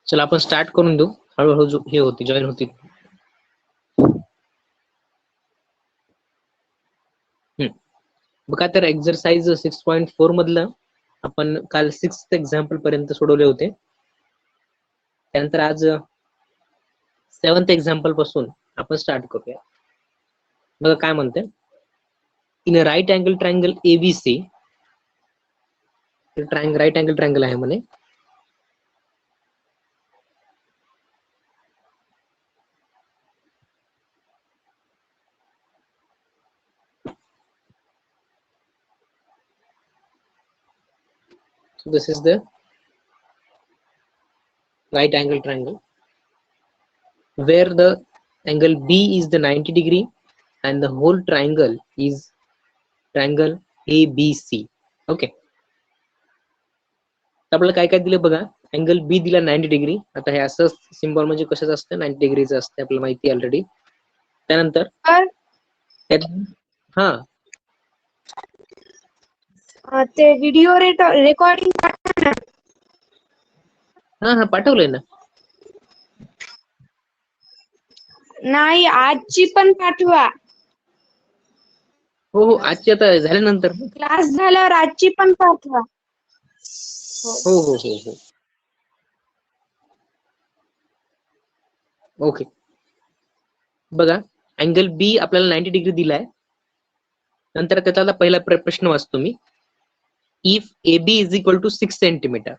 चला आपण स्टार्ट करून देऊ, हळूहळू हे होती जॉईन होती. बघा तर एक्सरसाइज 6.4 मधलं आपण काल 6th एक्झाम्पल पर्यंत सोडवले होते. त्यानंतर आज 7th एक्झाम्पल पासून आपण स्टार्ट करूया. बघा काय म्हणते, in a right angle triangle ABC, right angle triangle आहे म्हणे. So this is the right angle triangle where the angle B is the 90 degree and the whole triangle is triangle ABC. Okay. आपल्याला काय काय दिलं बघा, angle बी दिला 90 degree. आता हे असं सिम्बॉल म्हणजे कशाचं असतं, 90 डिग्रीचं असतं, आपल्याला माहिती ऑलरेडी. त्यानंतर हा ते व्हिडिओ रेकॉर्डिंग हा पाठवलंय ना. नाही, आजची पण पाठवा. हो हो, आजची आता झाल्यानंतर क्लास झाल्यावर आजची पण पाठवा. हो हो हो हो ओके. बघा अँगल बी आपल्याला 90 डिग्री दिलाय. नंतर त्याचा पहिला प्रश्न वाचतो मी. If A B is equal to 6 centimetre.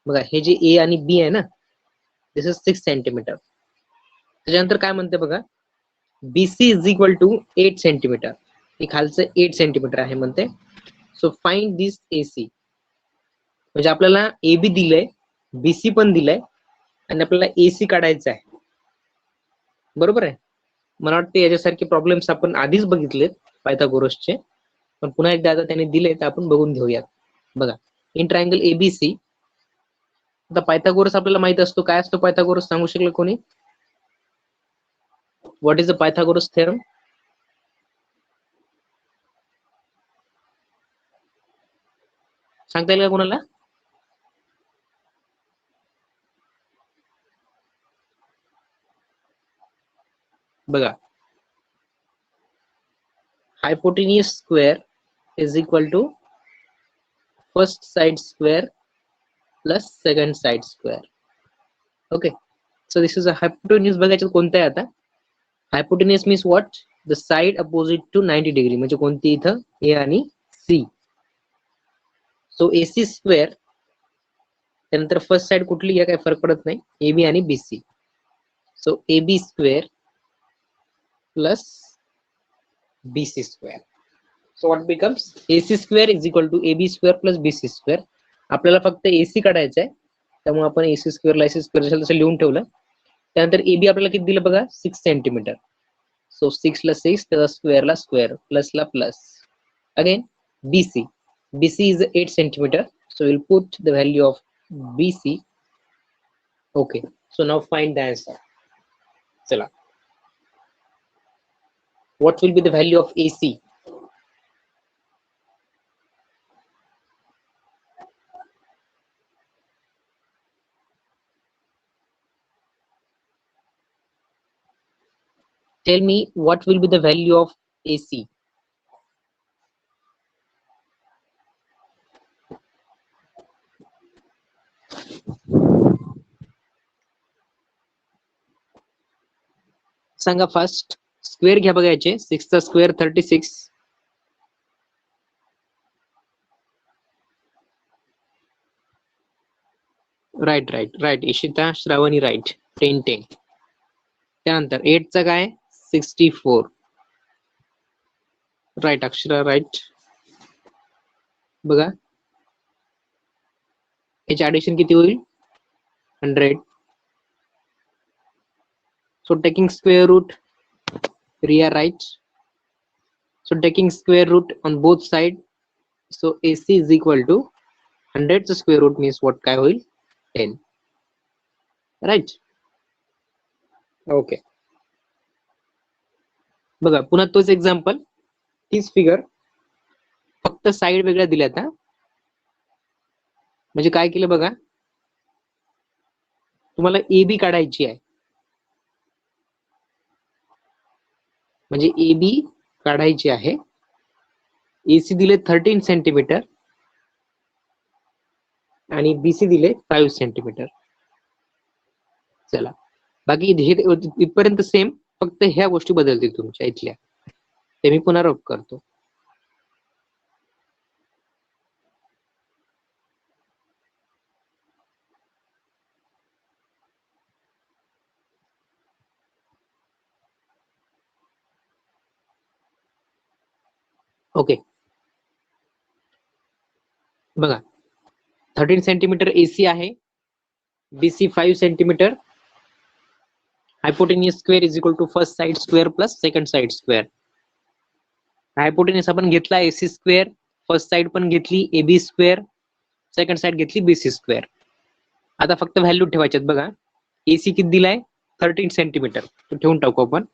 बघा हे जे ए आणि बी आहे ना, दिस इज 6 सेंटीमीटर. त्याच्यानंतर काय म्हणते बघा, BC is equal to 8 centimetre. हे खालचं 8 सेंटीमीटर आहे म्हणते. So find this AC. म्हणजे आपल्याला ए बी दिलंय, बीसी पण दिलंय आणि आपल्याला एसी काढायचं आहे. बरोबर आहे. मला वाटतं याच्यासारखे प्रॉब्लेम्स आपण आधीच बघितलेत पायथागोरसचे, पण पुन्हा एकदा आता त्यांनी दिले तर आपण बघून घेऊयात. बघा इन ट्रायंगल एबीसी. आता पायथागोरस आपल्याला माहित असतो. काय असतो पायथागोरस, सांगू शकले कोणी? What is the Pythagoras theorem? सांगता येईल का कोणाला? बघा hypotenuse square is equal to first side square plus second side square. Okay. So this is a hypotenuse. बघायचं कोणतं आहे आता. Hypotenuse means what, the side opposite to 90 degree. म्हणजे कोणती इथं, ए आणि सी. सो एसी स्क्वेअर, त्यानंतर first side कुठली आहे काय फरक पडत नाही, ए बी आणि BC. So A B square plus BC square. So what becomes AC square is equal to A B square plus BC square. आपल्याला फक्त एसी काढायचं आहे, त्यामुळे आपण एसी स्क्वेअरला एसी स्क्वेअर तसं लिहून ठेवलं. त्यानंतर ए बी आपल्याला किती दिलं बघा, 6 सेंटीमीटर. सो 6 ला 6, त्याचा स्क्वेअरला स्क्वेअर, प्लसला plus. Again BC, BC is 8 centimetre. So we'll put the value of BC. Okay, so now find the answer. Chala. What will be the value of AC? Tell me what will be the value of AC? सांगा first. Square घ्या बघायचे. 6 चा square 36. Right right right. Ishita Shravani right. 10 10. त्यानंतर 8 चा काय, 64. Right Akshara right. बघा याची addition किती होईल, 100. So taking square root, Riya right. So taking square root on both side, so AC is equal to 100 चा square root means what, काय होईल, 10. Right. Okay. बघा पुन्हा तोच एक्झाम्पल, तीच फिगर, फक्त साइड वेगळ्या दिल्या आता. म्हणजे काय केलं बघा, तुम्हाला ए बी काढायची आहे, म्हणजे ए बी काढायची आहे. एसी दिले 13 सेंटीमीटर आणि बीसी दिले 5 सेंटीमीटर. चला, बाकी हे इथपर्यंत सेम, फक्त ह्या गोष्टी बदलतील तुमच्या इथल्या, ते मी पुनरावृत्त करतो. ओके, बघा 13 सेंटीमीटर एसी आहे, BC 5 centimetre, hypotenuse square is equal to first side square plus second side square. Hypotenuse आपण घेतला एसी स्क्वेअर, फर्स्ट साइड पण घेतली एबी स्क्वेअर, सेकंड साइड घेतली बीसी स्क्वेअर. आता फक्त व्हॅल्यू ठेवायच्यात. बघा एसी किती दिलाय 13 सेंटीमीटर, तो ठेवून टाकू आपण.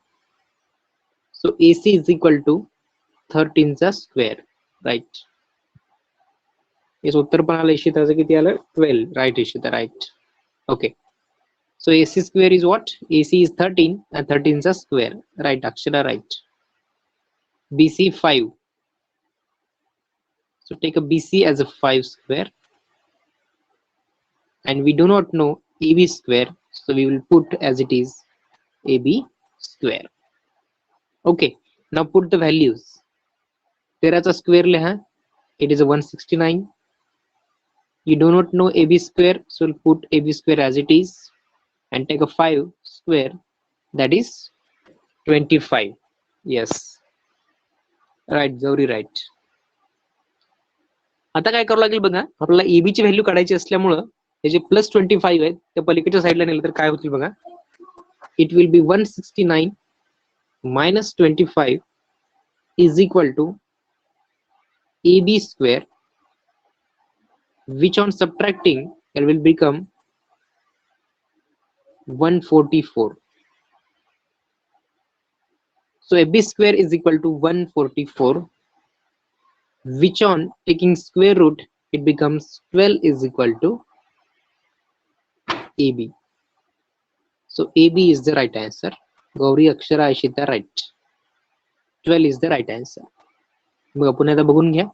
So AC is equal to 13 चा स्क्वेअर, राईट. याचं उत्तर पण आलं इशिताचं किती आलं 12, right Ishita, right. Okay, so AC square is what? AC is 13 and 13 is a square, right? Akshara, right. BC 5, so take a BC as a 5 square, and we do not know AB square, so we will put as it is AB square. Okay, now put the values. 13 चा square लिहा, it is a 169. You do not know AB square, so we'll put AB square as it is and take a 5 square, that is 25. Yes, right, Gauri, right. आता काय करावं लागेल बघा, आपल्याला AB ची value काढायची असल्यामुळं हे जे प्लस 25 आहेत त्या पलीकडच्या साईडला नेलं तर काय होतील बघा. It will be 169 minus 25 is equal to AB square, which on subtracting it will become 144. So AB square is equal to 144, which on taking square root it becomes 12 is equal to AB. So AB is the right answer. Gauri, Akshara, Ishita, right. 12 is the right answer. बघा पुन्हा एकदा बघून घ्या.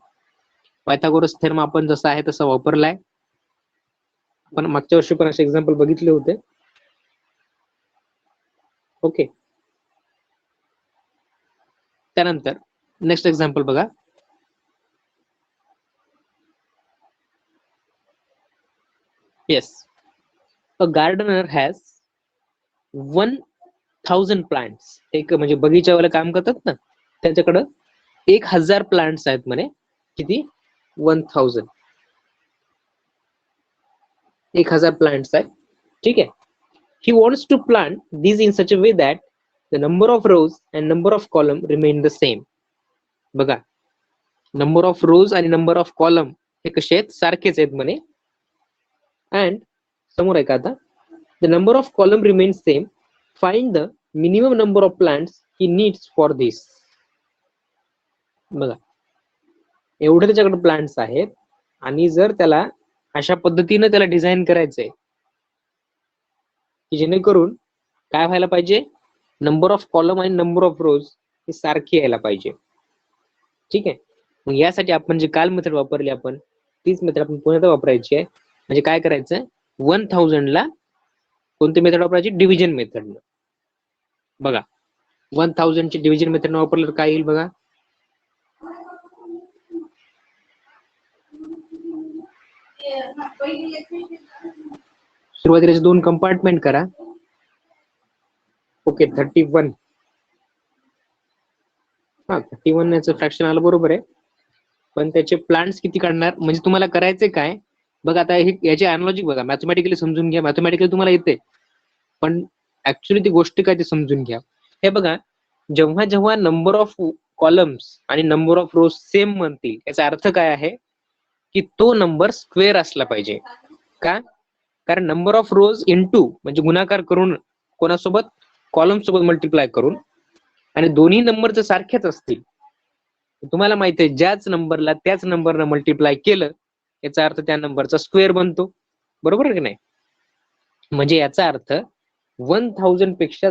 Pythagoras theorem आपण जसा आहे तसा वापरलाय. आपण मागच्या वर्षी पण असे एक्झाम्पल बघितले होते. ओके, त्यानंतर नेक्स्ट एक्झाम्पल बघा. Yes, a gardener has 1000 plants. एक म्हणजे बगीचावाले काम करतात ना, त्यांच्याकडे 1000 प्लांट्स आहेत म्हणे. किती? 1000. 1000 प्लांट्स आहेत, ठीक आहे. He wants to plant these in such a way that the number of rows and number of column remain the same. बघा, number of rows आणि number of column हे कसे आहेत? सारखेच आहेत म्हणे. And समोर आहे का आता, the number of column remains same. Find the minimum number of plants he needs for this. बघा, एवढे त्याच्याकडे प्लांट्स आहेत आणि जर त्याला अशा पद्धतीने त्याला डिझाईन करायचंय की जेणेकरून काय व्हायला पाहिजे, नंबर ऑफ कॉलम आणि नंबर ऑफ रोज हे सारखे यायला पाहिजे, ठीक आहे. मग यासाठी आपण जे काल मेथड वापरली आपण तीच मेथड आपण पुन्हा वापरायची आहे. म्हणजे काय करायचं, 1000 ला कोणती मेथड वापरायची? Division method. बघा 1000 ची डिव्हिजन मेथड वापरलं तर काय येईल बघा. सुरुवातीला 2 कंपार्टमेंट करा. ओके, 31. हा 31 याचं फ्रॅक्शन आलं, बरोबर आहे. पण त्याचे प्लांट्स किती काढणार? म्हणजे तुम्हाला करायचे काय बघा, आता हे याची अॅनालॉजी बघा, मॅथमॅटिकली समजून घ्या. मॅथमॅटिकली तुम्हाला येते, पण ऍक्च्युली ती गोष्ट काय ते समजून घ्या. हे बघा, जेव्हा जेव्हा नंबर ऑफ कॉलम्स आणि नंबर ऑफ रोज सेम म्हणतील, याचा अर्थ काय आहे की तो नंबर स्क्वेअर असला पाहिजे. का? कारण नंबर ऑफ रोज इंटू म्हणजे गुणाकार करून, कोणासोबत? कॉलम सोबत मल्टिप्लाय करून, आणि दोन्ही नंबर जर सारखेच असतील, तुम्हाला माहिती आहे ज्याच नंबरला त्याच नंबरनं मल्टिप्लाय केलं याचा अर्थ त्या नंबरचा स्क्वेअर बनतो, बरोबर की नाही. म्हणजे याचा अर्थ 1000 पेक्षा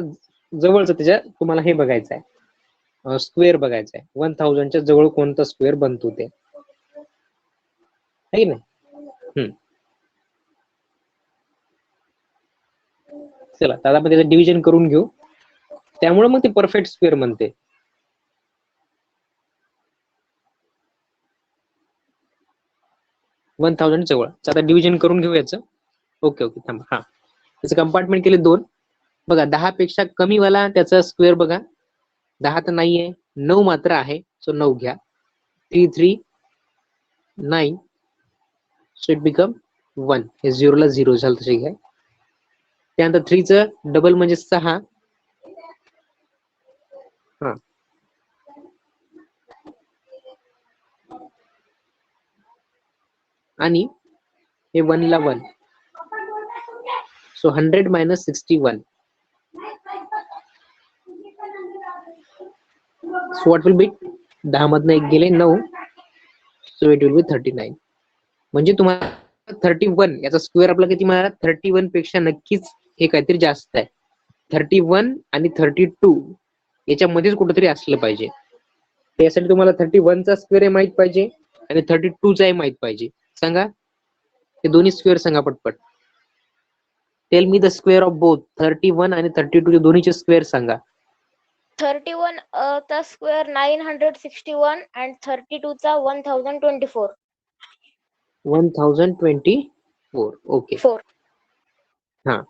जवळचं त्याच्या तुम्हाला हे बघायचं आहे, स्क्वेअर बघायचा आहे. 1000च्या जवळ कोणता स्क्वेअर बनतो ते, आहे ना. चला आता आपण त्याचं डिव्हिजन करून घेऊ, त्यामुळे मग ते परफेक्ट स्क्वेअर म्हणते. वन थाउजंड जवळ आता डिव्हिजन करून घेऊ याचं. ओके थांबा. हा, त्याचं कंपार्टमेंट केले 2. बघा 10 पेक्षा कमी वाला त्याचा स्क्वेअर बघा, 10 तर नाहीये, 9 मात्र आहे. सो 9 घ्या. 3 3 9, सो इट बिकम 1. हे 0 ला 0 झालं तसे घ्या. त्यानंतर 3 चं डबल म्हणजे 6. हा, आणि हे 1 ला 1, so 100 minus 61. So what will be, 10 मधनं 1 गेले 9, सो इट विल बी 39. म्हणजे तुम्हाला 31 याचा स्क्वेअर आपला किती मिळाला, 31 पेक्षा नक्कीच हे काहीतरी जास्त आहे. 31 आणि 32 याच्यामध्येच कुठेतरी असलं पाहिजे. त्यासाठी तुम्हाला 31 चा स्क्वेअर माहित पाहिजे आणि 32 चा माहित पाहिजे. सांगा हे दोन्ही स्क्वेअर सांगा पटपट. Tell me the square of both 31 आणि 32 दोन्हीचे स्क्वेअर सांगा. 31 चा स्क्वेअर 961 and 32 चा 1024. 1024. ओके. हा,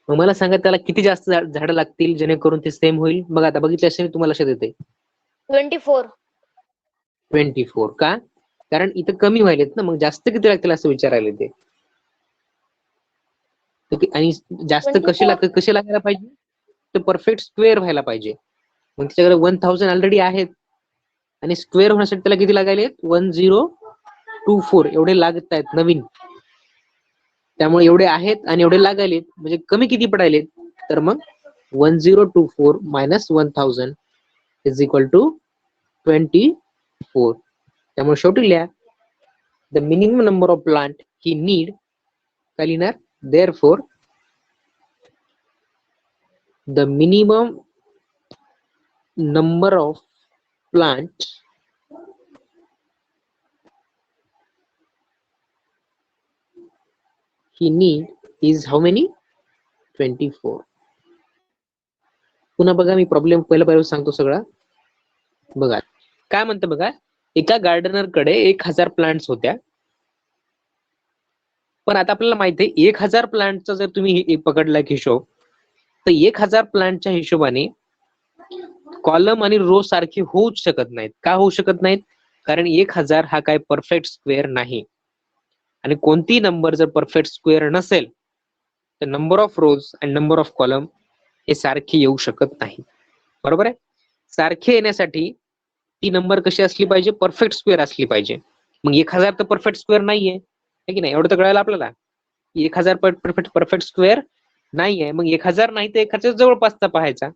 मग मला सांगा त्याला किती जास्त झाडं लागतील जेणेकरून ते सेम होईल. बघा आता बघितलं असेल तुम्हाला लक्षात येते 24. 24 का, कारण इथं कमी व्हायलेत ना, मग जास्त किती लागतील असं विचारायला ते. आणि जास्त कसे लागायला पाहिजे, तर परफेक्ट स्क्वेअर व्हायला पाहिजे. मग त्याच्याकडे 1000 ऑलरेडी आहेत आणि स्क्वेअर होण्यासाठी त्याला किती लागायले, 1024 एवढे लागत आहेत नवीन. त्यामुळे एवढे आहेत आणि एवढे लागायलेत, म्हणजे कमी किती पडायलेत, तर मग 1024 मायनस 1000 इज इक्वल टू 24. त्यामुळे शेवटी लिहा the minimum number of plant he need, काय लिहिणार, therefore the minimum number of plants he need is how many, 24. पुन्हा बघा मी प्रॉब्लेम पहिला सांगतो सगळा. बघा काय म्हणतं बघा, एका गार्डनर कडे 1000 प्लांट्स होत्या. पण आता आपल्याला माहिती आहे 1000 प्लांटचा जर तुम्ही पकडला हिशोब, तर 1000 प्लांटच्या हिशोबाने कॉलम आणि रो सारखे होऊच शकत नाहीत. का होऊ शकत नाहीत, कारण 1000 हा काय परफेक्ट स्क्वेअर नाही. आणि कोणती नंबर जर परफेक्ट स्क्वेअर नसेल तर नंबर ऑफ रोज आणि नंबर ऑफ कॉलम हे सारखे येऊ शकत नाही. बरोबर आहे. सारखे येण्यासाठी ती नंबर कशी असली पाहिजे, परफेक्ट स्क्वेअर असली पाहिजे. मग 1000 तर परफेक्ट स्क्वेअर नाहीये, है की नाही, एवढं तर कळायला आपल्याला. 1000 परफेक्ट स्क्वेअर नाहीये, मग 1000 नाही तर 1000 जवळपासचा पाहायचा,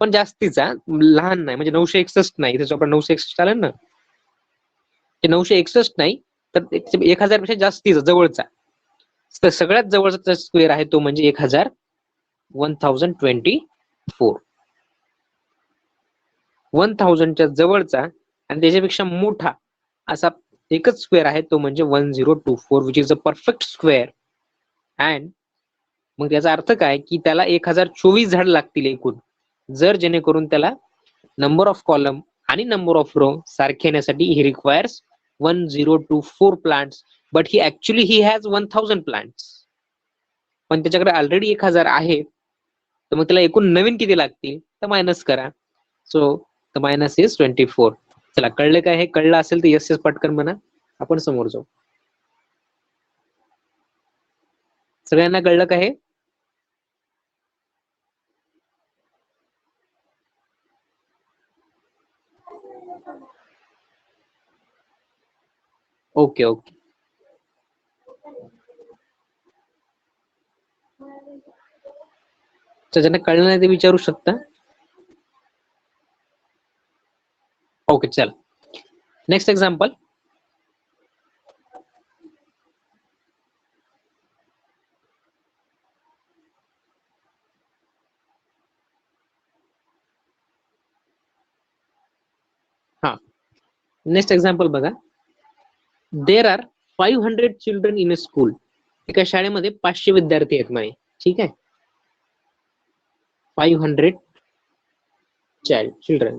पण जास्तीचा, लहान नाही. म्हणजे 961 नाही, त्याच्या आपण 961 चालेल ना, ते 961 नाही तर 1000 पेक्षा जास्तीचा जवळचा. तर सगळ्यात जवळचा स्क्वेअर आहे तो म्हणजे 1000, 1024. 1000च्या जवळचा आणि त्याच्यापेक्षा मोठा असा एकच स्क्वेअर आहे तो म्हणजे 1024, which is a perfect square. And मग त्याचा अर्थ काय, की त्याला 1024 झाड लागतील एकूण, जर जेणेकरून त्याला नंबर ऑफ कॉलम आणि नंबर ऑफ रो सारखे येण्यासाठी he requires 1024 plants, but he actually he has 1000 plants. पण त्याच्याकडे ऑलरेडी 1000 आहे, तर मग त्याला एकूण नवीन किती लागतील तर मायनस करा. So the minus is 24. चला कळलं काय, हे कळलं असेल तर यस पटकन म्हणा, आपण समोर जाऊ. सगळ्यांना कळलं का हे? Okay okay. ज्यांना कळलं नाही ते विचारू शकता. ओके चला नेक्स्ट एक्झाम्पल. नेक्स्ट एक्झाम्पल बघा. There are 500 children in a school. एका शाळेमध्ये 500 विद्यार्थी आहेत म्हणे. ठीक आहे. 500 children.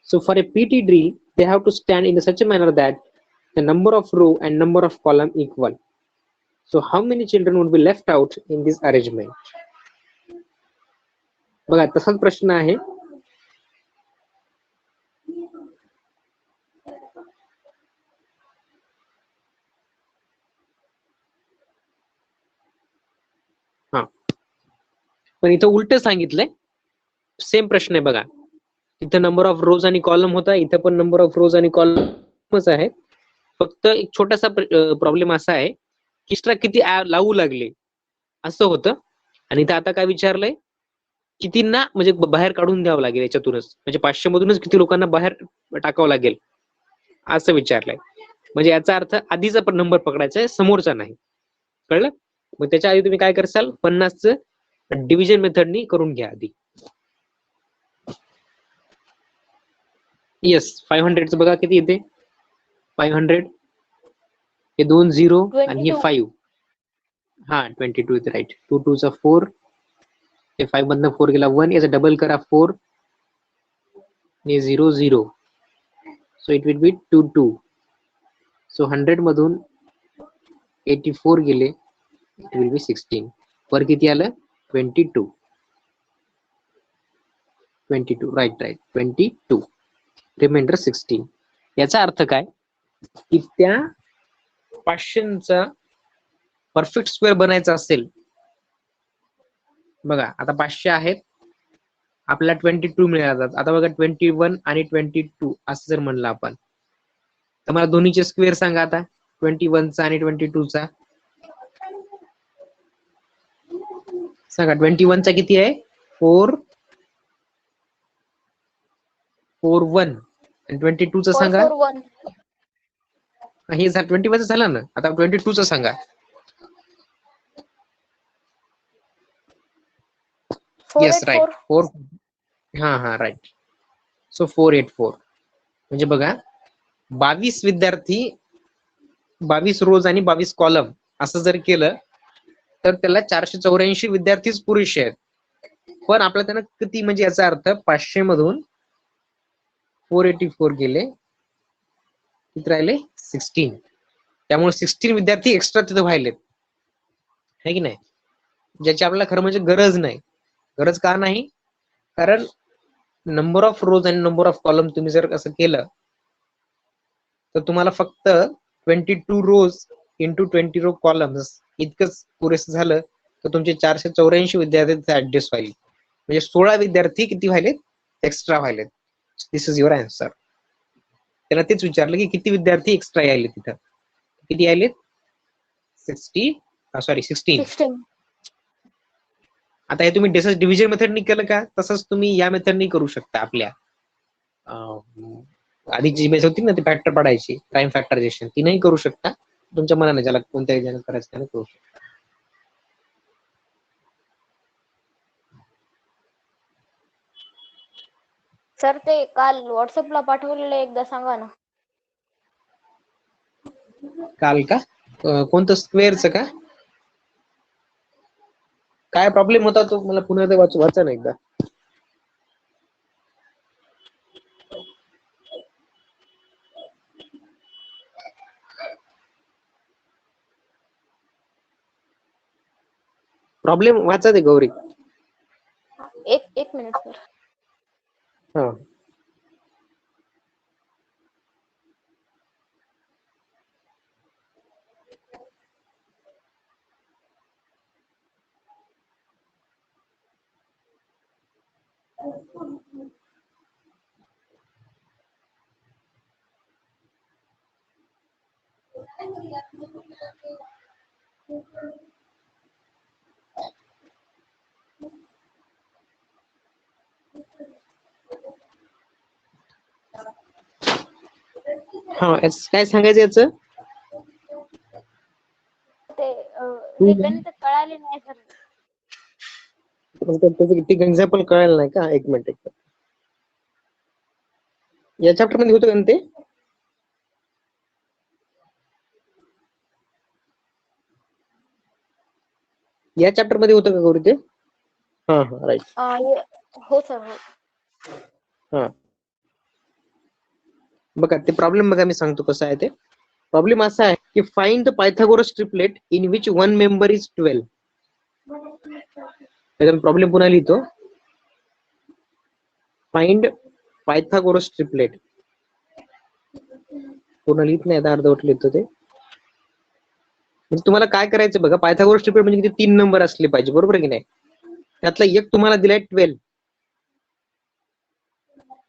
So for a PT drill, they have to stand in such a manner that the number of row and number of column equal. So how many children would be left out in this arrangement? बघा तसाच प्रश्न आहे. हा, पण इथं उलट सांगितलंय. Same प्रश्न आहे बघा. इथं नंबर ऑफ रोज आणि कॉलम होता, इथं पण नंबर ऑफ रोज आणि कॉलमच आहे. फक्त एक छोटासा प्रॉब्लेम असा आहे की एक्स्ट्रा किती लावू लागले असं होतं. आणि इथं आता काय विचारलंय, कितींना म्हणजे बाहेर काढून द्यावं लागेल याच्यातूनच, म्हणजे 500 मधूनच किती लोकांना बाहेर टाकावं लागेल असं विचारलंय. म्हणजे याचा अर्थ आधीचा पण नंबर पकडायचा आहे, समोरचा नाही. कळलं? मग त्याच्या आधी तुम्ही काय करसाल, 50चं डिव्हिजन मेथडनी करून घ्या आधी. येस, 500चं बघा किती येते. 500 हे 2 0 आणि हे 5. हा 22 इज राईट. 2 2 चा 4, हे 5 मधनं 4 गेला 1, याचा डबल करा 4, हे 0 0, so it will be 2 2. So 100 मधून 84 गेले, इट विल बी 16. वर किती आलं, 22. 22 राईट राईट 22, रिमाइंडर 16. याचा अर्थ काय की त्या 500चा परफेक्ट स्क्वेअर बनायचा असेल, बघा आता 500 आहेत, आपल्याला 22 मिळाला. आता बघा 21 आणि 22 असं जर म्हणलं आपण, तर मला दोन्हीचे स्क्वेअर सांगा आता, 21चा आणि 22चा सांगा. 21चा किती आहे, 4 4 1, आणि 22चा सांगा. 441. हे 21चा झाला ना, आता 22चा सांगा. 484. Yes right 4. हा राईट. सो 484. म्हणजे बघा 22 विद्यार्थी, 22 रोज आणि 22 कॉलम असं जर केलं तर त्याला 484 विद्यार्थीच पुरेसे आहेत. पण आपल्याला त्यांना किती, म्हणजे याचा अर्थ 500 मधून 484 गेले, किती राहिले, 16. त्यामुळे 16 विद्यार्थी एक्स्ट्रा तिथे व्हायलेत, है की नाही, ज्याची आपल्याला खरं म्हणजे गरज नाही. गरज का नाही, कारण नंबर ऑफ रोज आणि नंबर ऑफ कॉलम तुम्ही जर असं केलं तर तुम्हाला फक्त 22 रोज इंटू 20 रो कॉलम्स इतकंच पुरेसं झालं तर तुमचे 484 विद्यार्थी ऍडजस्ट व्हायले. म्हणजे 16 विद्यार्थी किती व्हायलेत, एक्स्ट्रा व्हायलेत. This is your answer. त्याला तेच विचारलं की किती विद्यार्थी एक्स्ट्रा यायले, तिथं किती यायलेत, 16. आता हे तुम्ही डिव्हिजन मेथडनी केलं का, तसंच तुम्ही या मेथडनी करू शकता. आपल्या आधीची जी मेथड होती ना, ती फॅक्टर पडायची, प्राईम फॅक्टरायझेशन, ती नाही करू शकता. तुमच्या मनाने ज्याला कोणत्याही जण करायचं त्याने करू शकता. सर ते काल व्हॉट्सअपला पाठवलेलं एकदा सांगा ना. काल का, कोणतं स्क्वेअरचं का, काय प्रॉब्लेम होता तो मला पुन्हा एकदा वाचा ना एकदा. प्रॉब्लेम वाचा ते गौरी. एक मिनिट सर. हा काय सांगायचं याचं, ते गणित कळाले नाही सर. त्याचं एक्झाम्पल कळायला नाही का, एक मिनिट. या चॅप्टर मध्ये होतं का ते, या चॅप्टर मध्ये होतं का गौरी ते? हा हा राईट. हो सर हो. हा बघा ते प्रॉब्लेम बघा मी सांगतो कसं आहे ते. प्रॉब्लेम असा आहे की find the Pythagoras triplet in which one member is 12. Problem पुन्हा लिहितो. Find Pythagoras triplet. पूर्ण लिहित नाही, अर्धवट लिहितो ते. म्हणजे तुम्हाला काय करायचं बघा, पायथागोरस ट्रिपलेट म्हणजे किती 3 नंबर असले पाहिजे, बरोबर की नाही? त्यातला एक तुम्हाला दिलाय 12.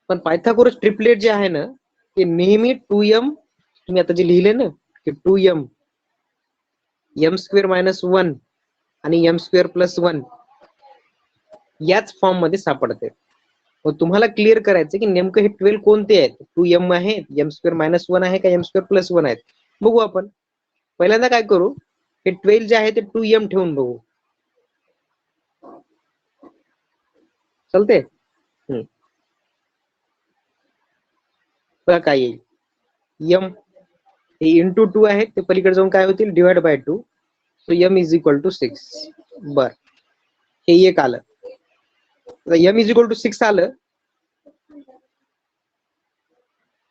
पण पायथागोरस ट्रिपलेट जे आहे ना ते नेहमी 2m, तुम्ही आता जे लिहिले ना की 2m m² - 1 आणि m² + 1 याच फॉर्म मध्ये सापडते. मग तुम्हाला क्लिअर करायचं की नेमकं हे 12 कोणते आहेत. 2m आहेत, m² - 1 आहे का m² + 1 आहेत. बघू आपण. पहिल्यांदा काय करू, हे 12 जे आहे ते 2m ठेवून बघू. चालते? बघा काय येईल. m हे इंटू 2 आहे, ते पलीकडे जाऊन काय होतील /2. So m = 6. बर, हे एक आलं. m = 6 आलं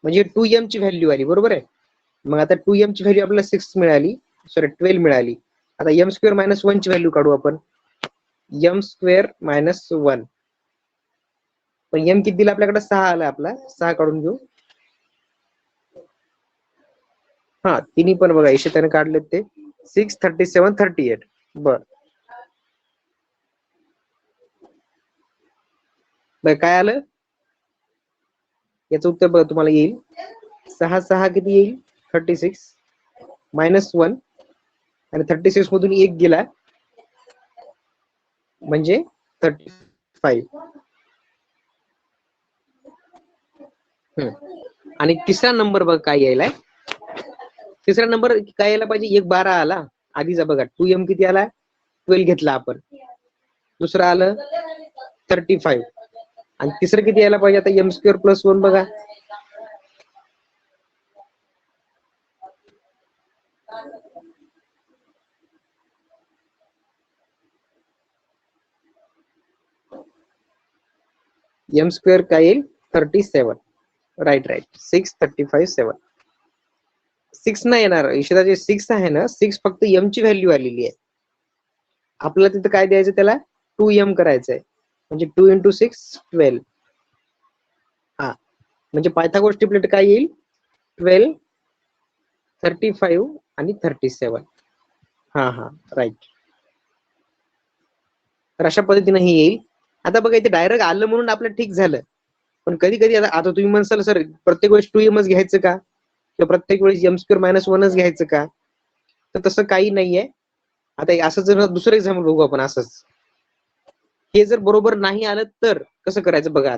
म्हणजे 2m ची व्हॅल्यू आली, बरोबर आहे. मग आता 2m ची व्हॅल्यू आपल्याला 6 मिळाली, सॉरी 12 मिळाली. आता m² - 1 ची व्हॅल्यू काढू आपण. m² - 1 पण m किती दिला आपल्याकडे? 6 आला आपला. 6 काढून घेऊ. हा तिन्ही पण बघा इशिताने काढलेत ते. 6, 37, 38. बर काय आलं याचं उत्तर बघा तुम्हाला येईल. 6 6 किती येईल? 36 -1 आणि 36 मधून 1 गेला म्हणजे 35. आणि तिसरा नंबर बघा काय यायलाय. तिसरा नंबर काय यायला पाहिजे? 1 12 आला आधीचा. बघा 2m किती आला? 12 घेतला आपण. दुसरं आलं 35 आणि तिसरं किती यायला पाहिजे आता? m² + 1 बघा. m² काय येईल? 37. राईट 6 35 7. 6 नाही येणार इशिता. जे 6 आहे ना, 6 फक्त m ची व्हॅल्यू आलेली आहे. आपल्याला तिथं काय द्यायचं? त्याला 2m करायचंय. म्हणजे 2 × 6 12. हा म्हणजे पायथागोरस ट्रिपलेट काय येईल? 12 35 आणि 37. हा हा राईट. तर अशा पद्धतीने हे येईल. आता बघा इथे डायरेक्ट आलं म्हणून आपलं ठीक झालं. पण कधी कधी आता तुम्ही म्हणसाल सर प्रत्येक वेळेस 2m घ्यायचं का, किंवा प्रत्येक वेळेस m² - 1 घ्यायचं का? तर तसं काही नाहीये. आता असं जर दुसरं एक्झाम्पल बघू आपण. असंच हे जर बरोबर नाही आलं तर कसं करायचं बघा.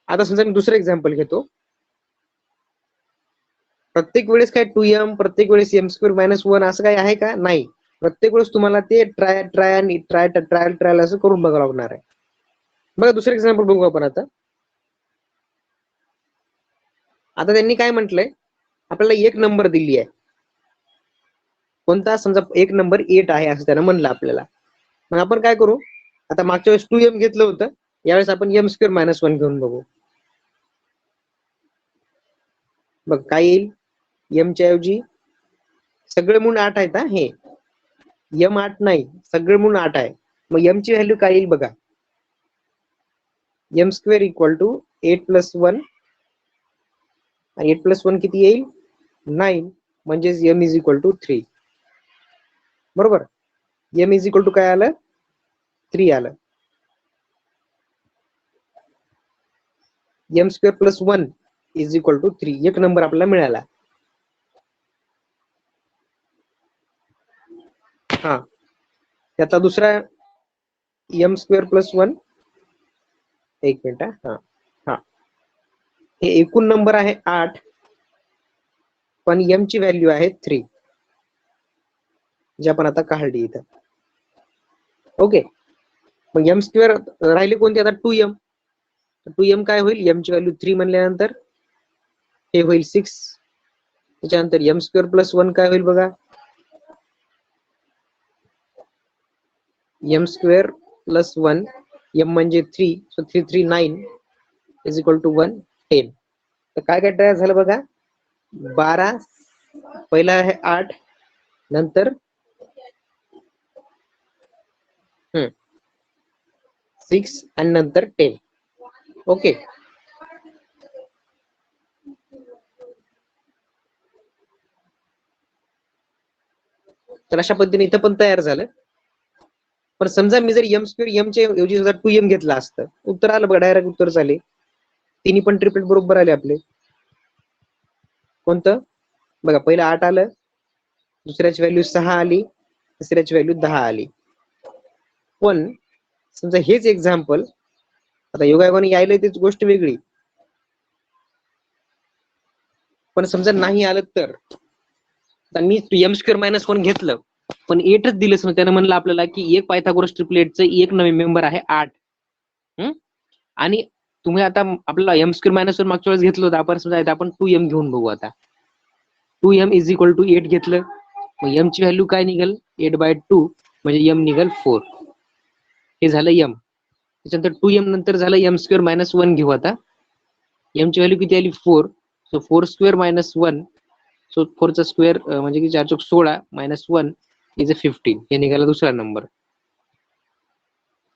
आता समजा मी दुसरं एक्झाम्पल घेतो. प्रत्येक वेळेस काय 2m, प्रत्येक वेळेस m² - 1 असं काही आहे का? नाही. प्रत्येक वेळेस तुम्हाला ते ट्रायल असं करून बघावं लागणार आहे. बघा दुसरं एक्झाम्पल बघू आपण. आता त्यांनी काय म्हटलंय, आपल्याला एक नंबर दिली आहे. कोणता? समजा एक नंबर 8 आहे असं त्यानं म्हणलं आपल्याला. मग आपण काय करू, आता मागच्या वेळेस 2m घेतलं होतं, यावेळेस आपण m² - 1 घेऊन बघू. बघ काय येईल. m च्या ऐवजी सगळे म्हणून 8 आहेत. हे m 8 नाही, सगळे म्हणून 8 आहे. मग m ची व्हॅल्यू काय येईल बघा. m² = 8 + 1 आणि 8 + 1 किती येईल? 9. म्हणजेच m = 3. बरोबर. m = काय आलं? 3 आलं. m² + 1 = 3. एक नंबर आपल्याला मिळाला. हा त्याचा दुसरा m² + 1. एक मिनिट. हा हा हे एकूण नंबर आहे 8, पण m ची व्हॅल्यू आहे 3, जे आपण आता काढली इथं. ओके. मग m² राहिले कोणते आता? 2m. 2m काय होईल? m ची व्हॅल्यू 3 म्हणल्यानंतर हे होईल 6. त्याच्यानंतर m² + 1 काय होईल बघा. m स्क्वेअर प्लस 1, m म्हणजे 3, सो 3 3 9 इज इक्वल टू 1 10. तर काय काय तयार झालं बघा, 12, पहिला आहे 8, नंतर 6 आणि नंतर 10. ओके, तर अशा पद्धतीने इथं पण तयार झालं. पण समजा मी जर m स्क्वेअर m च्या ऐवजी जर 2m घेतला असतं, उत्तर आलं बघा, डायरेक्ट उत्तर झाले. तिन्ही पण ट्रिपलेट बरोबर आले आपले. कोणतं बघा, पहिलं 8 आलं, दुसऱ्याची व्हॅल्यू 6 आली, तिसऱ्याची व्हॅल्यू 10 आली. पण समजा हेच एक्झाम्पल आता योगायोगाने यायला तीच गोष्ट वेगळी, पण समजा नाही आलं तर मी m स्क्वेअर मायनस 1 घेतलं, पण 8च दिलं. समजा त्यानं म्हणलं आपल्याला की एक पायथागोरस ट्रिपलेटचं एक नवीन मेंबर आहे 8. आणि तुम्ही आता आपल्याला m स्क्वेअर मायनस 1 मागच्या वेळेस घेतलं होतं आपण, समजा आपण 2m घेऊन बघू. आता 2m इज इक्वल टू 8 घेतलं, मग m ची व्हॅल्यू काय निघेल, 8/2 म्हणजे m निघेल 4. हे झालं m. त्याच्यानंतर 2m नंतर झालं m स्क्वेअर मायनस 1 घेऊ. आता m ची व्हॅल्यू किती आली, 4. सो 4 स्क्वेअर मायनस 1, सो 4 चा स्क्वेअर म्हणजे की 4 चौक 16 मायनस 1 इज अ 15. हे निघाला दुसरा नंबर.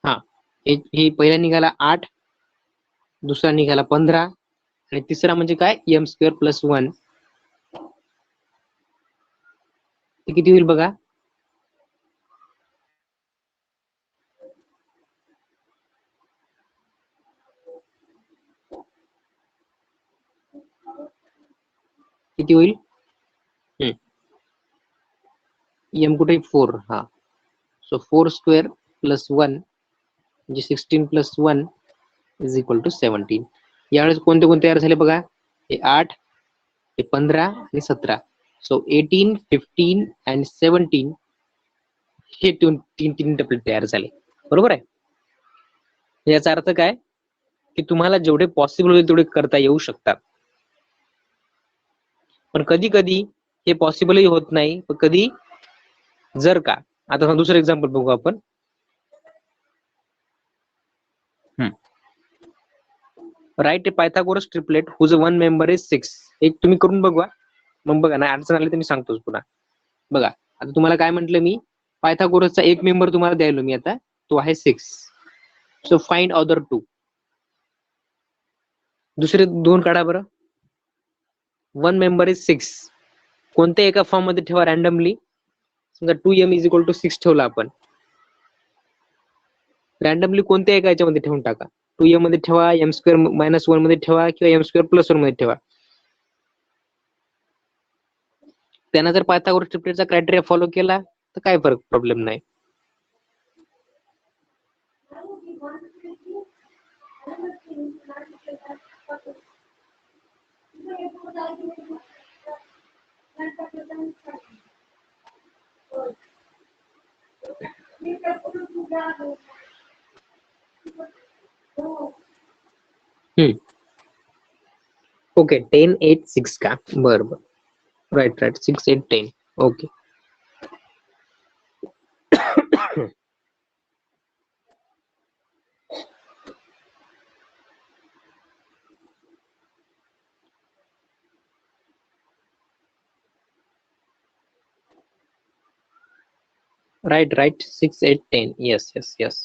हा, हे पहिला निघाला 8, दुसरा निघाला 15 आणि तिसरा म्हणजे काय, m स्क्वेअर प्लस 1. ते किती होईल बघा, किती होईल, m कुठे 4. हा, सो 4 स्क्वेअर प्लस 1 म्हणजे 16 प्लस 1 इज इक्वल टू 17. यावेळेस कोणते कोणते तयार झाले बघा, हे 8, हे 15 आणि 17. सो 18, 15 आणि 17 हे तीन टप्पे तयार झाले. बरोबर आहे. याचा अर्थ काय की तुम्हाला जेवढे पॉसिबल होईल तेवढे करता येऊ शकतात, पण कधी कधी हे पॉसिबलही होत नाही. पण कधी जर का, आता दुसरं एक्झाम्पल बघू आपण. Right a Pythagoras triplet whose one member is 6. एक तुम्ही करून बघा, मग बघा नाही अडचण आली तर मी सांगतोच पुन्हा. बघा, आता तुम्हाला काय म्हटलं मी, पायथागोरसचा एक मेंबर तुम्हाला द्यायलो मी आता, तो आहे 6. So find other 2. दुसरे 2 काढा बरं. One member is 6. कोणत्या एका फॉर्म मध्ये ठेवा रॅन्डमली. समजा 2m इज इक्वल टू 6 ठेवला आपण, रॅन्डमली कोणत्या एका याच्यामध्ये ठेवून टाका. 2m मध्ये ठेवा, m स्क्वेअर मायनस 1 मध्ये ठेवा किंवा m स्क्वेअर प्लस 1 मध्ये ठेवा. त्यांना जर पायथागोरस ट्रिपलेटचा क्रायटेरिया फॉलो केला तर काय फरक, प्रॉब्लेम नाही. ओके, 10 8 6 का, बरं बरं, राईट 6 8 10. ओके. right 6 8 10. yes.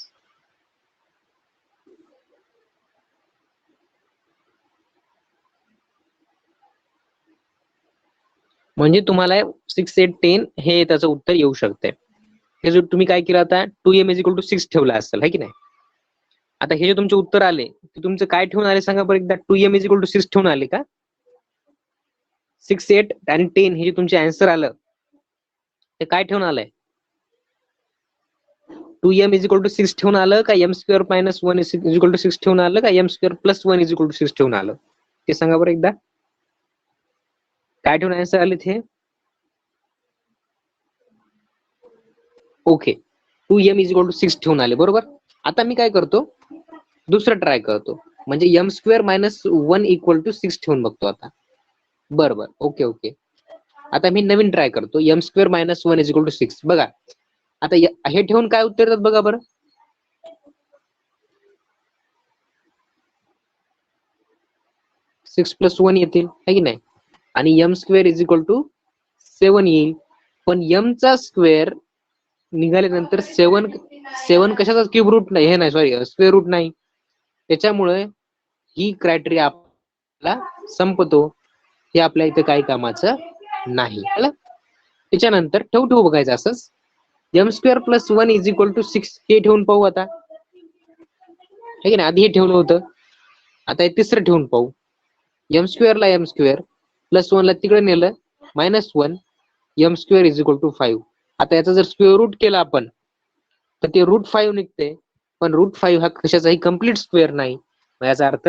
म्हणजे तुम्हाला 6 8 10 हे त्याचं उत्तर येऊ शकते. हे जो तुम्ही काय केलं आता, 2m इज इक्वल टू 6 ठेवला असेल, है की नाही. आता हे जे तुमचे उत्तर आले ते तुमचं काय ठेवून आले सांगा बरं एकदा. 2m इज इक्वल टू 6 ठेवून आले का, 6 8 आणि 10 हे जे तुमचे आन्सर आलं ते काय ठेवून आलंय, 2m इज इक्वल टू 6 ठेवून आलं का m square minus 1 is equal to 6 ठेवून आलं का m square plus 1 is equal to 6 ठेवून आलं, ते सांगा बरं एकदा. काय ठेवून आन्सर आले ते. Okay, 2m is equal to 6 ठेवून आले, बरोबर. आता मी काय करतो, दुसरं ट्राय करतो, म्हणजे m square minus 1 equal to 6 ठेवून बघतो आता. बरोबर, ओके. आता मी नवीन ट्राय करतो, m square minus 1 is equal to 6. बघा, आता हे ठेवून काय उत्तर येतात बघा बरं. सिक्स प्लस 1 येतील है की नाही, आणि m square is equal to 7 येईल. पण m चा स्क्वेअर निघाल्यानंतर 7 कशाचा क्यूब रूट नाही, हे नाही सॉरी स्क्वेअर रूट नाही. त्याच्यामुळे ही क्रायटेरिया आपला संपतो. हे आपल्या इथं काही कामाचं नाही. त्याच्यानंतर ठेवू बघायचं असंच, m square plus 1 is equal to 6 हे ठेवून पाहू आता, है की नाही. आधी हे ठेवलं होतं, आता हे तिसरं ठेवून पाहू. m स्क्वेअर ला m स्क्वेअर प्लस 1 ला तिकडे नेलं -1 m square is equal to 5. आता याचा जर स्क्वेअर रूट केला आपण तर ते √5 निघते. पण √5 हा कशाचाही कम्प्लीट स्क्वेअर नाही. याचा अर्थ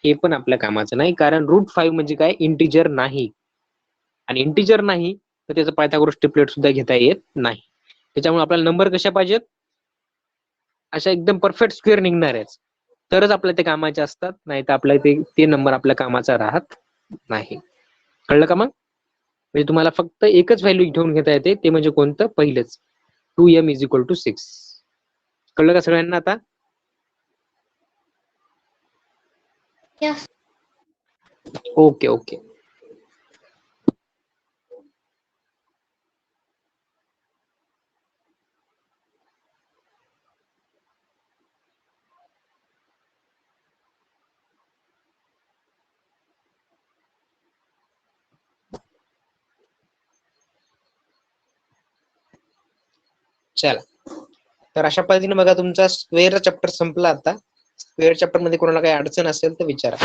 हे पण आपल्या कामाचं नाही, कारण √5 म्हणजे काय, इंटिजर नाही. आणि इंटिजर नाही तर त्याचं पायथागोरस ट्रिपलेट सुद्धा घेता येत नाही. त्याच्यामुळे आपल्याला नंबर कशा पाहिजेत, अशा एकदम परफेक्ट स्क्वेअर निघणारच, तरच आपल्या ते कामाचे असतात. नाही तर आपल्या ते नंबर आपल्या कामाचा राहत नाही. कळलं का मग? म्हणजे तुम्हाला फक्त एकच व्हॅल्यू ठेवून घेता येते, ते म्हणजे कोणतं, पहिलंच 2m इज इक्वल टू 6. कळलं का सगळ्यांना आता? Yes. Okay okay. चला, तर अशा पद्धतीने बघा तुमचा स्क्वेअर चॅप्टर संपला. आता स्क्वेअर चॅप्टर मध्ये कोणाला काही अडचण असेल तर विचारा.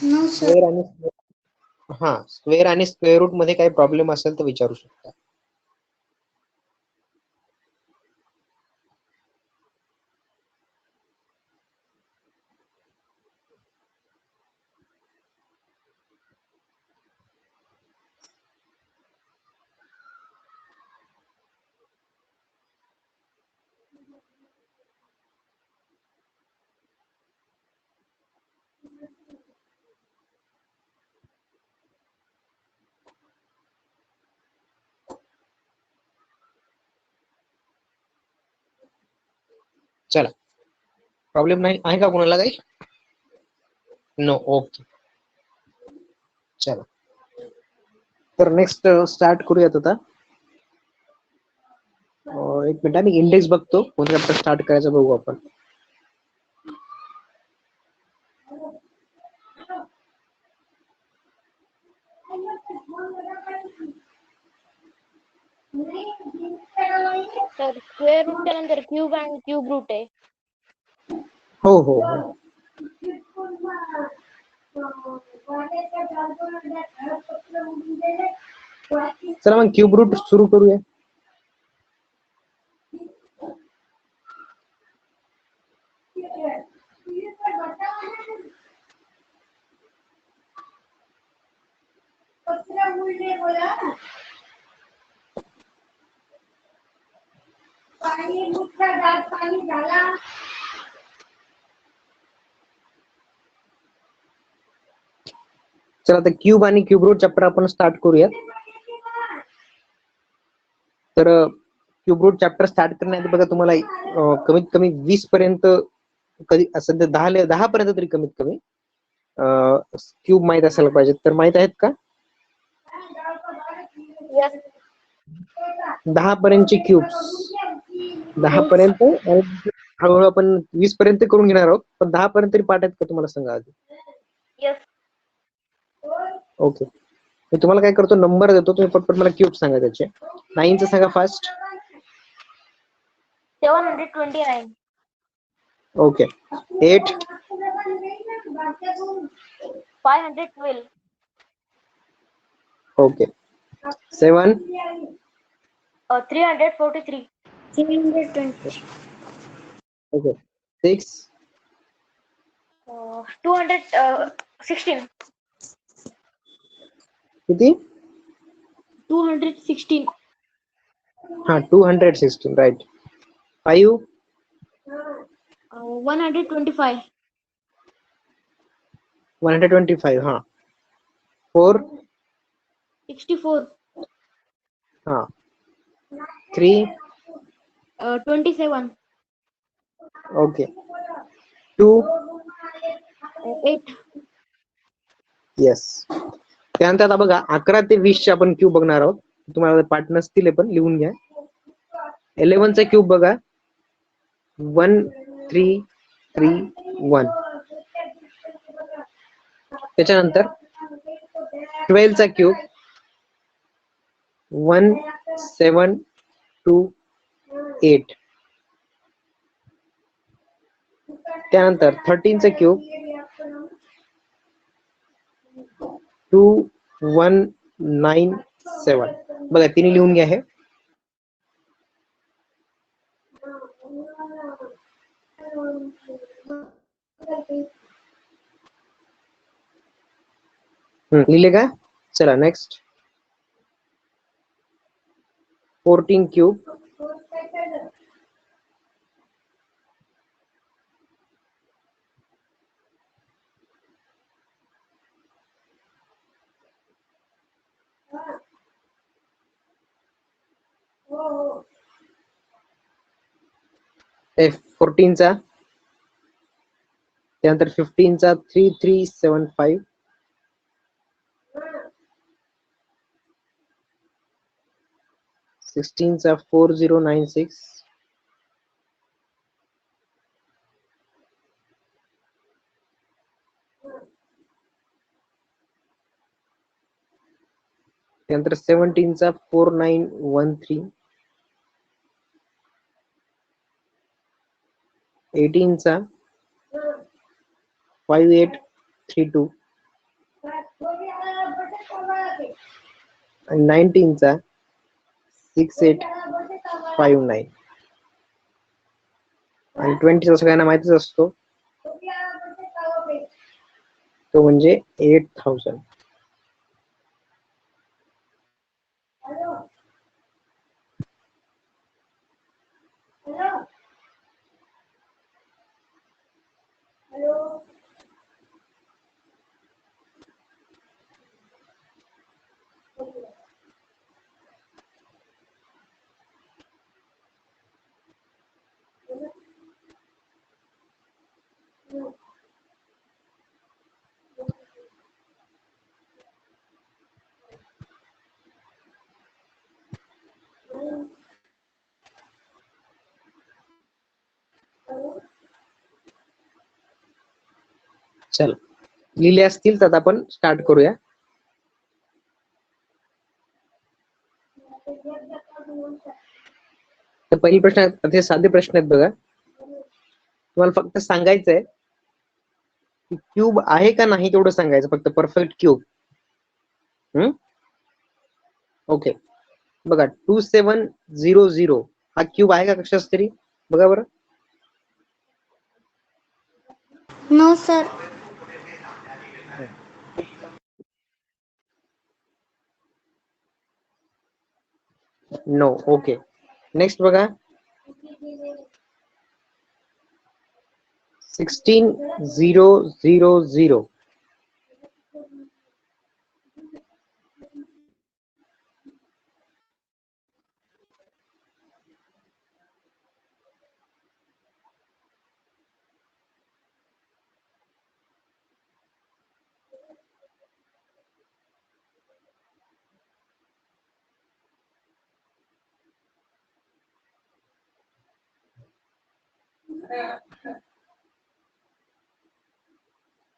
No, sir. स्क्वेअर आणि स्क्वेअर आणि स्क्वेअर रूट मध्ये काही प्रॉब्लेम असेल तर विचारू शकता. चला, प्रॉब्लेम नाही आहे का कोणाला काही? नो. ओके, चला, तर नेक्स्ट स्टार्ट करूयात आता. एक मिनिट, मी इंडेक्स बघतो, कोणता चॅप्टर स्टार्ट करायचं बघू आपण. तर स्क्वेअर रूटच्या नंतर क्यूब आणि क्यूब रूट आहे. हो हो हो. चला मग क्यूब रूट सुरू करूया. चला, आता क्यूब आणि क्यूब रूट चॅप्टर आपण स्टार्ट करूयात. तर क्यूब रूट चॅप्टर स्टार्ट करण्याआधी बघा, तुम्हाला कमीत कमी 20 पर्यंत, कधी सध्या 10 पर्यंत तरी कमीत कमी क्यूब माहित असायला पाहिजे. तर माहित आहेत का? Yes. 10 पर्यंतचे क्यूब्स, 10 पर्यंत, हळूहळू आपण 20 पर्यंत करून घेणार आहोत. पण 10 पर्यंत तरी पाठ आहेत का तुम्हाला, सांगा आधी. Yes. ओके, मी तुम्हाला काय करतो, नंबर देतो, तुम्ही पटपट मला क्यूब सांगा त्याचे. 9चं सांगा फास्ट. 729. ओके. 8. 512. ओके. 7. 343. 720. ओके. 6. 216. किती? 216. हा, 216, राईट. 5. 125. 125, हा. 4. 64. हाँ 3 27. ओके 2 8. येस. त्यानंतर आता बघा 11 ते 20 चे आपण क्यूब बघणार आहोत. तुम्हाला पाठ नसतील पण लिहून घ्या. 11 चा क्यूब बघा 1 3 3 1. त्याच्यानंतर 12 चा क्यूब 1 7 2 8. त्यानंतर 13 चा क्यूब 2 1 9 7. बघा तिने लिहून घ्या हे. लिहिले का? चला नेक्स्ट 14 क्यूब 14 चा. त्यानंतर 15 चा 3375. 16 चा 4096. 17 चा 4913. 18 चा 5832. आणि 19 चा 6859. आणि 20 चा सगळ्यांना माहितीच असतो, तो म्हणजे 8000. चल लिहिले असतील तर आपण स्टार्ट करूया. तर पहिली प्रश्न हे साधे प्रश्न आहेत बघा. तुम्हाला फक्त सांगायचंय की क्यूब आहे का नाही तेवढं सांगायचं, फक्त परफेक्ट क्यूब. ओके बघा 2700 हा क्यूब आहे का कशाच तरी? बघा बरं. No, sir. No. Okay next बघा 16000.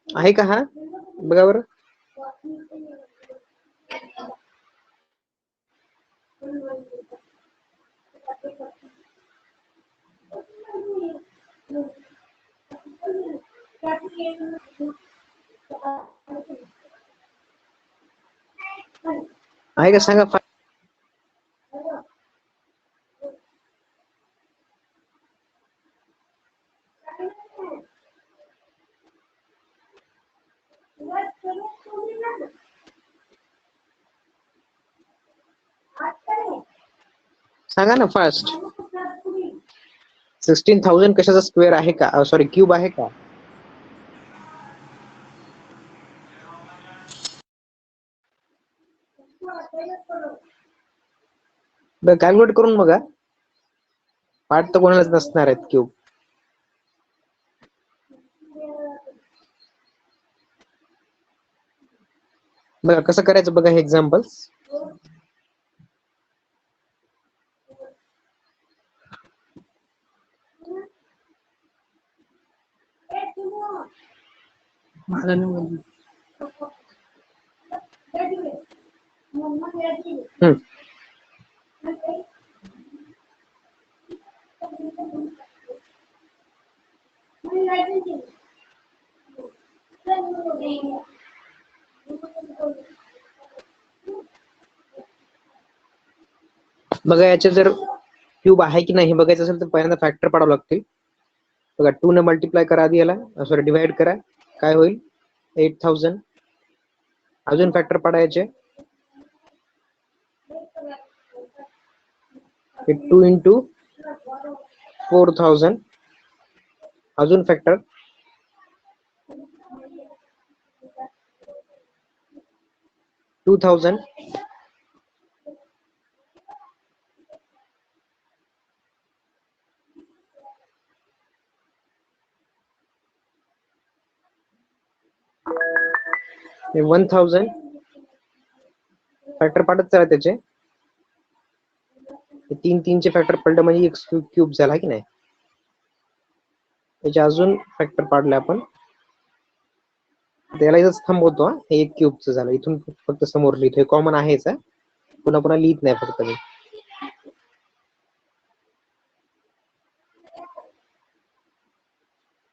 आहे का हा? बघा बरं. आहे का सांगा. सांगा ना फास्ट. 16000 कशाचा स्क्वेअर आहे का? सॉरी क्यूब आहे का? कॅल्क्युलेट करून बघा, पार्ट तर कोणालाच नसणार आहेत क्यूब. बघा कसं करायचं बघा हे एक्झाम्पल्स. बघा याचे जर क्यूब आहे की नाही हे बघायचं असेल तर पहिल्यांदा फॅक्टर पाडावं लागतील. बघा 2 ने मल्टिप्लाय करा आधी याला, सॉरी डिवाइड करा, काय होईल 8000. अजून फॅक्टर पाडायचे, 2 इंटू 4000. अजून फॅक्टर 2000. हे 1000. फॅक्टर पाडत चला त्याचे, 3 चे फॅक्टर पडलं म्हणजे एक क्यूब झाला की नाही. त्याचे अजून फॅक्टर पाडले आपण, त्याला इथंच थांबवतो. हे एक क्यूबचं झालं, इथून फक्त समोर लिहितो, कॉमन आहेच, पुन्हा पुन्हा लिहित नाही फक्त मी.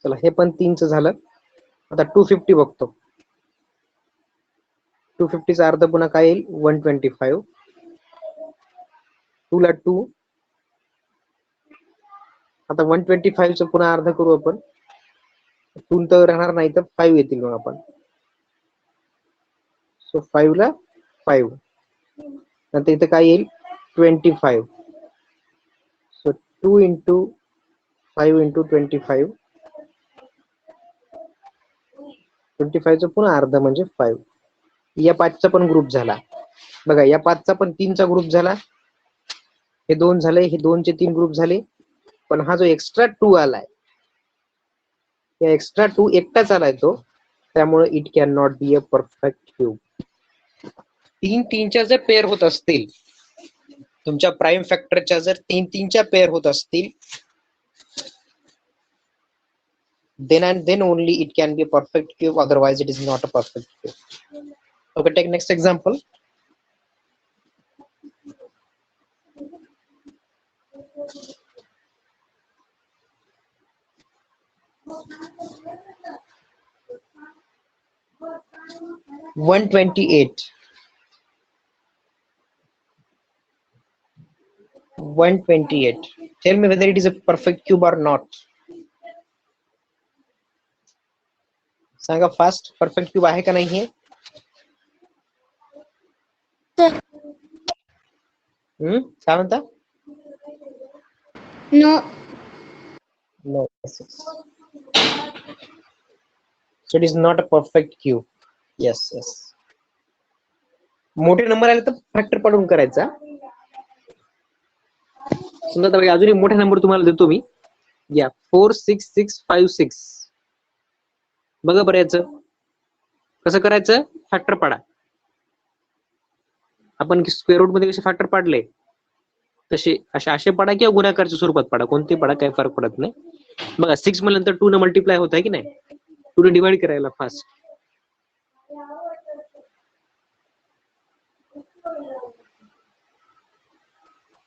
चला हे पण 3चं झालं. आता 250 बघतो. 250चा अर्ध पुन्हा काय येईल 125. 2 ला 2. आता 125चं पुन्हा अर्ध करू आपण. 2 तर राहणार नाही तर 5 येतील मग आपण. सो 5 ला 5. नंतर इथं काय येईल 25. So 2 into 5 into 25. 25चं पुन्हा अर्ध म्हणजे 5. या 5चा पण ग्रुप झाला. बघा या 5चा पण 3चा ग्रुप झाला. हे 2 झाले, हे 2चे 3 ग्रुप झाले. पण हा जो एक्स्ट्रा 2 आलाय, या एक्स्ट्रा 2 एकटाच आलाय तो, त्यामुळे it can not be a perfect cube. 3-3च्या जर पेअर होत असतील, तुमच्या प्राइम फॅक्टरच्या जर 3-3च्या पेअर होत असतील, then and then only it can be a perfect cube, otherwise it is not a perfect cube. Okay, take next example. $128. 128. Tell me whether it is a perfect cube or not. सांगा fast, perfect cube आहे का नाही हे? काय म्हणता? No. No. So it is not a perfect cube. Yes, yes. मोठे number आले तर फॅक्टर पाडून करायचा. समजा तर अजून एक मोठा नंबर तुम्हाला देतो मी. या 46656. बघा बरं याचं कसं करायचं, फॅक्टर पाडा. आपण स्क्वेअर रूट मध्ये कसे फॅक्टर पाडले तसे असे पाडा किंवा गुणाकारच्या स्वरूपात पाडा, कोणते पाडा काही फरक पडत नाही. बघा 6 नंतर 2 ने मल्टिप्लाय होत आहे की नाही, 2 ने डिवाइड करायला फास्ट.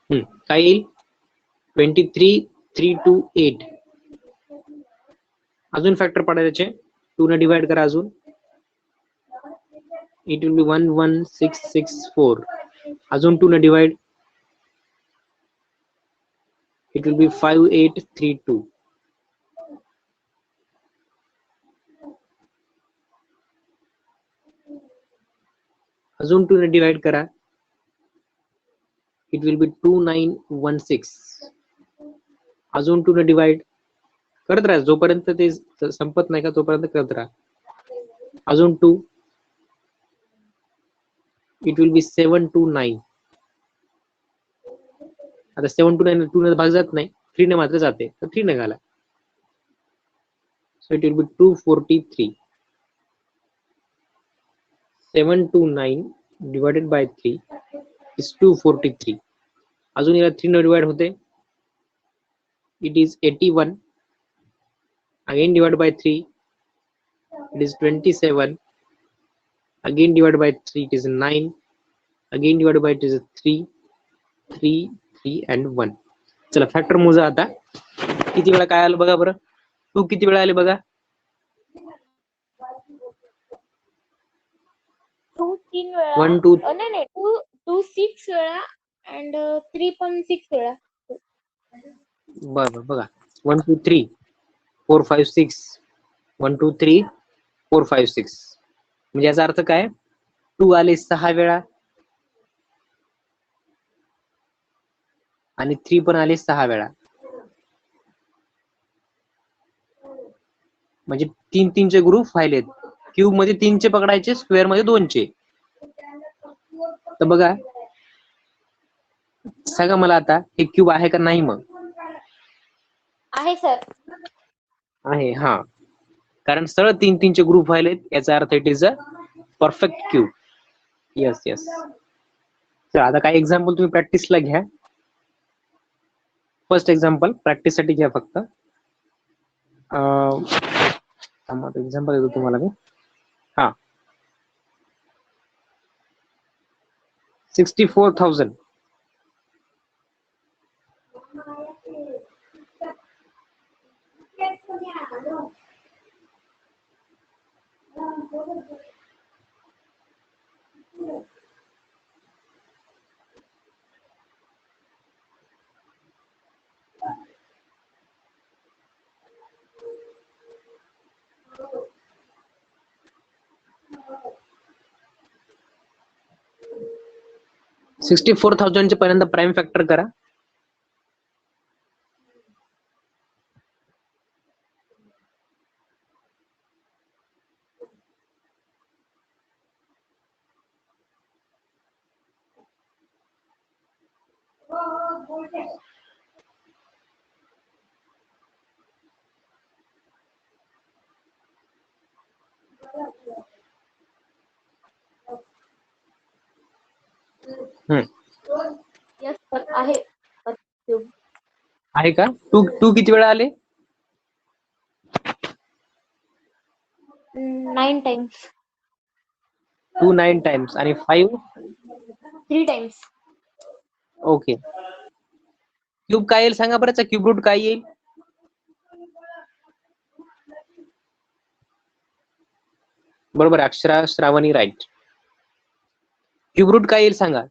काय येईल 23,328. अजून फॅक्टर पाडा त्याचे, 2 ने डिवाइड करा अजून, इट विल बी 11664. अजून 2 ने डिवाइड, it will be 5832. अजून 2 ने डिवाइड करा, it will be 2916. अजून 2 ने डिवाइड करत राहा, जोपर्यंत ते संपत नाही का तोपर्यंत करत राहा. अजून 2, it will be 729. आता 7 to 9 2 ने भाग जात नाही, 3 ने मात्र जाते, तर 3 ने घाला. So it will be 243. 7 to 9 divided by 3 is 243. अजून याला 3 ने डिवाइड होते, it is 81. Again divided by 3, it is 27. Again divided by 3, it is 9. Again divided by 2 is 3, 3, 3 and 1. चला फॅक्टर मोजा आता. किती वेळा काय आलं बघा बरं. 2 किती वेळा आले बघा. 2 3 वेळा. 1 2 नाही 2 6 वेळा and 3 पण 6 वेळा. बरं बघा. 1 2 3 4 5 6. 1 2 3 4 5 6. म्हणजे याचा अर्थ काय, 2 आले 6 वेळा आणि 3 पण आले 6 वेळा. म्हणजे 3 3 चे ग्रुप व्हायलेत. क्यूब मध्ये 3 चे पकडायचे, स्क्वेअर मध्ये 2 चे. तर बघा, सांगा मला आता हे क्यूब आहे का नाही. मग आहे सर. आहे. हा, कारण सरळ 3 3 चे ग्रुप व्हायलेत, याचा earth it is a perfect cube. Yes yes. तर आता काही एक्झाम्पल तुम्ही प्रॅक्टिसला घ्या. फर्स्ट एक्झाम्पल प्रॅक्टिस साठी घ्या फक्त. एक्झाम्पल देतो तुम्हाला मी. हा, 64,000. $64,000 चे पर्यंत प्राइम फॅक्टर करा. यस सर आहे. क्यूब आहे का. 2 किती वेळा आले. 9 टाइम्स. 2 9 टाइम्स आणि 5 3 टाइम्स. ओके. क्यूब काय येईल सांगा बरं. क्यूब रूट काय येईल. बरोबर, Akshara Shravani right. Cube root काय येईल सांगा.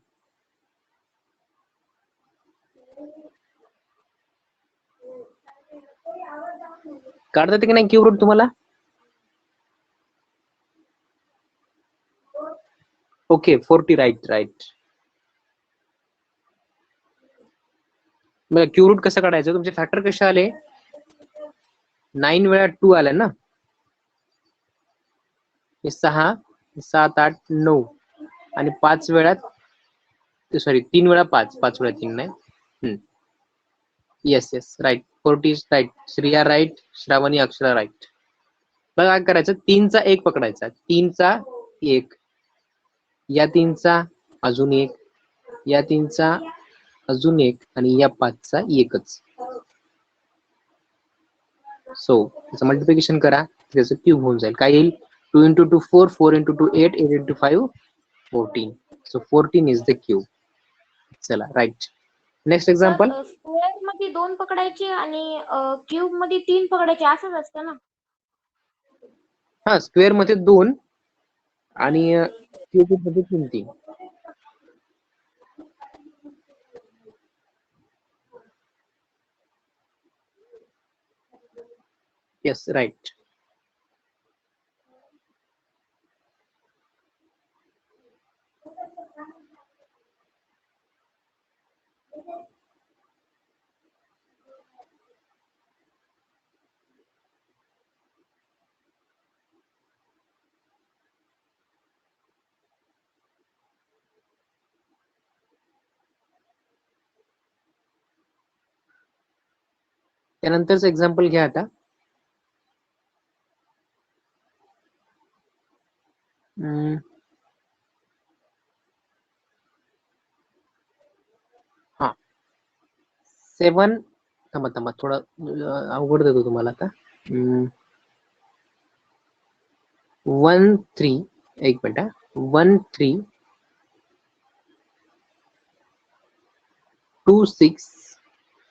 काढता येते की नाही क्यूब रूट तुम्हाला. Okay 40 right right. बघा क्यूब रूट कसं काढायचं. तुमचे फॅक्टर कसे आले. 9 वेळा 2 आले ना. 6 7 8 9 आणि 5 वेळा, सॉरी 3 वेळा 5, 5 वेळा 3 नाही. Yes yes right. 40 right. Shriya right. Shravani Akshara right. बघा काय करायचं. 3चा 1 पकडायचा. 3चा 1, या 3चा अजून 1, या 3चा अजून 1 आणि या 5चा 1च. सो त्याचं मल्टिप्लिकेशन करा, त्याचं क्यूब होऊन जाईल. काय येईल. 2 into 2 4, 4 into 2 8, 8 into 5 14. So 14 is the cube. चला राईट. Next example. स्क्वेअर मध्ये 2 पकडायचे आणि क्यूब मध्ये 3 पकडायचे असंच असतं ना. हा, स्क्वेअर मध्ये 2 आणि क्यूब मध्ये 3 3. Yes right. त्यानंतरच एक्झाम्पल घ्या आता. हा 7 थांबा थोडं अवघड देतो तुम्हाला आता. 1 3 एक मिनिट. 1 3 2 6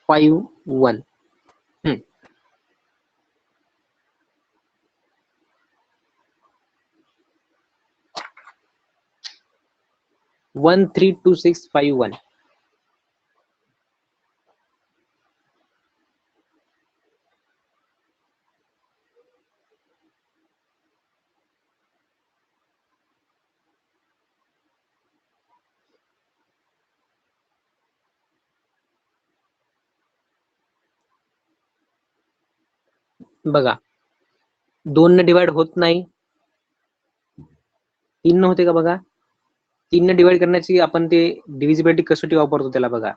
5 1. 1 3 2 6 5 1. बघा 2 ने डिवाइड होत नाही, 3 न होते का बघा. 3 ने डिवाइड करण्याची आपण ते डिव्हिजिबिलिटी कसोटी वापरतो त्याला बघा.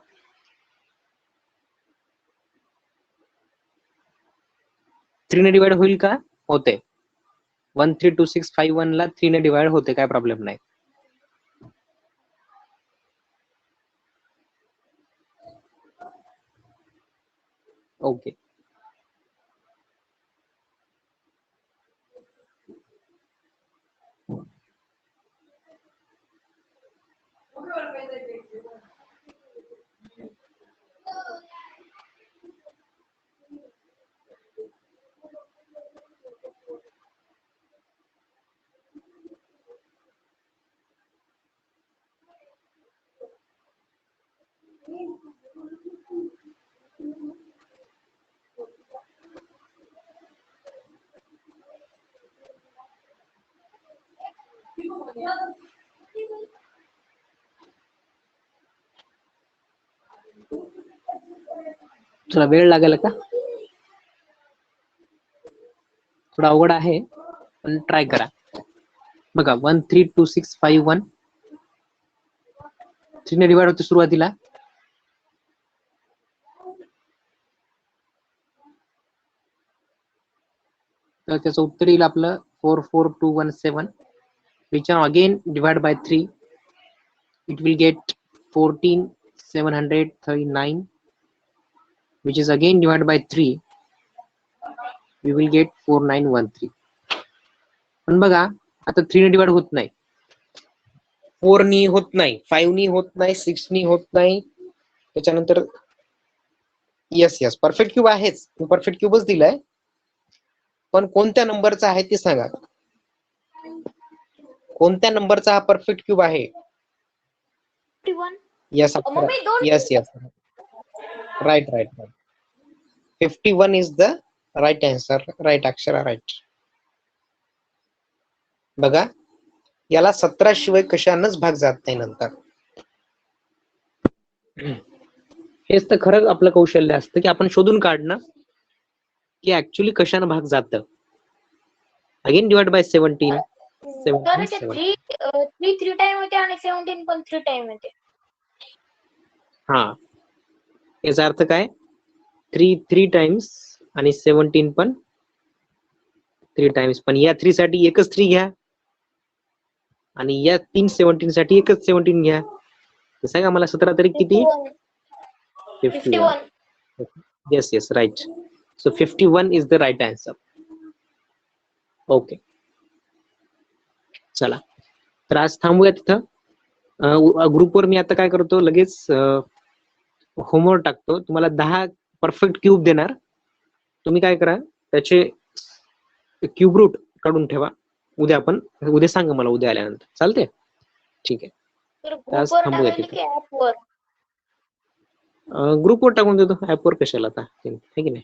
3 ने डिवाइड होईल का? होते. 1 3 2 6 5 1 ला 3 ने डिवाइड होते, काय प्रॉब्लेम नाही. ओके. थोडा वेळ लागेल का? थोडा अवघड आहे पण ट्राय करा. बघा 1 3 2 6 5 1. 3 ने डिवाइड होते सुरुवातीला. तर त्याचं उत्तर येईल आपलं 4 4 2 1 7. We can again divide by 3. It will get 14 739, which is again divided by 3. We will get 4913. पण बघा आता 3 ने डिवाइड होत नाही, 4 नी होत नाही, 5 नी होत नाही, 6 नी होत नाही. त्याच्यानंतर यस परफेक्ट क्यूब आहेच, परफेक्ट क्यूबच दिलाय, पण कोणत्या नंबरचा आहे ते सांगा. कोणत्या नंबरचा हा परफेक्ट क्यूब आहे? 51. यस मम्मी दोन yes right 51 is the right answer. Right Akshar right. बघा याला 17 शिवाय कशानच भाग जात नाही नंतर. हेच तर खरं आपलं कौशल्य असतं की आपण शोधून काढणं की ऍक्च्युली कशानं भाग जातं. Again divide by 17. तर ते 3 टाइम होते आणि 17 पण 3 टाइम होते. हा याचा अर्थ काय? 3 टाइम्स आणि 17 पण 3 टाइम्स. पण या 3 साठी एकच 3 घ्या आणि या 3 17 साठी एकच 17 घ्या. तर सांगा मला 17 तरी किती? 51. Yes right. So 51 is the right answer. Okay चला तर आज थांबूया तिथं. ग्रुपवर मी आता काय करतो, लगेच होमवर्क टाकतो. तुम्हाला 10 परफेक्ट क्यूब देणार. तुम्ही काय करा, त्याचे क्यूब रूट काढून ठेवा. उद्या सांगा मला, उद्या आल्यानंतर चालते. ठीक आहे. तर आज ग्रुपवर थांबूया टाकायला तिथे. की ऍपवर? ग्रुपवर टाकून देतो, ऍपवर कशाला आता, है की नाही.